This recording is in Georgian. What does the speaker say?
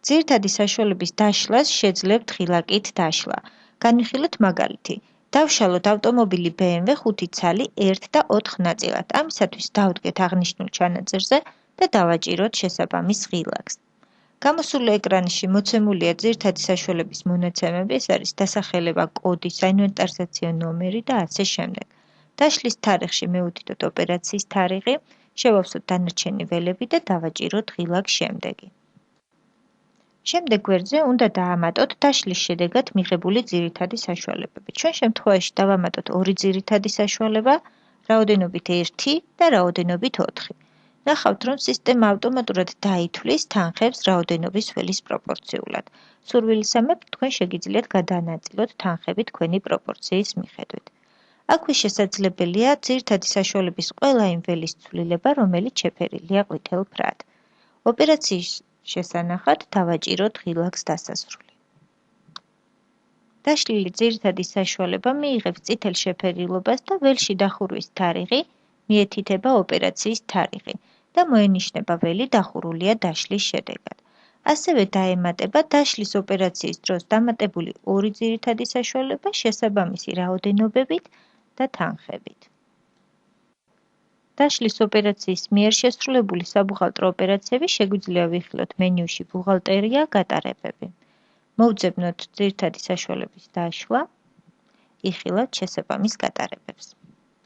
ძირითადი საშუალების დაშლას შეძლებთ ღილაკით დაშლა. განვიხილოთ მაგალითი. დავშალოთ ავტომობილი BMW 5 ცალი 1 და 4 ნაწილად. ამისათვის დავდგეთ აღნიშნულ ჩანაწერზე და დავაჭიროთ შესაბამის ღილაკს. გამოსულ ეკრანში მოცემულია ძირითადი საშუალების მონაცემები, ეს არის დასახელება, კოდი, საინვენტარიზაციო ნომერი და ასე შემდეგ. დაშლის თარიღში მევუთითოთ ოპერაციის თარიღი, შევავსოთ დანარჩენი ველები და დავაჭიროთ ღილაკს შემდეგი. შემდეგ გვერდზე უნდა დაამატოთ დაშლის შედეგად მიღებული ძირითადი საშუალებები. ჩვენ შემთხვევაში დავამატოთ ორი ძირითადი საშუალება, რაოდენობით 1 და რაოდენობით 4. ნახავთ, რომ სისტემა ავტომატურად დაითვლის თანხებს რაოდენობის ველის პროპორციულად. სურვილისამებრ, თქვენ შეგიძლიათ გადაანაწილოთ თანხები თქვენი პროპორციის მიხედვით. აქვე შესაძლებელია ძირითადი საშუალების ყველა იმ ველის ცვლილება, რომელიც შეფერილია ყვითელ ფრად. ოპერაციის შესანახად დავაჭიროთ ღილაკს დასასრული. დაშლილი ძირითადი საშუალება მიიღებს წითელ შეფერილობას და ველში დახურვის თარიღი მიეთითება ოპერაციის თარიღი და მოენიშნება ველი დახურულია დაშლის შედეგად. ასევე დაემატება დაშლის ოპერაციის დროს დამატებული ორი ძირითადი საშუალება შესაბამისი რაოდენობებით და თანხებით. დაშლის ოპერაციის მიერ შესრულებული საბუღალტრო ოპერაციები შეგვიძლია ვიხილოთ მენიუში ბუღალტერია, გატარებები. მოვძებნოთ ძირითადი საშუალების დაშლა, იხილავთ შესაბამის გატარებებს.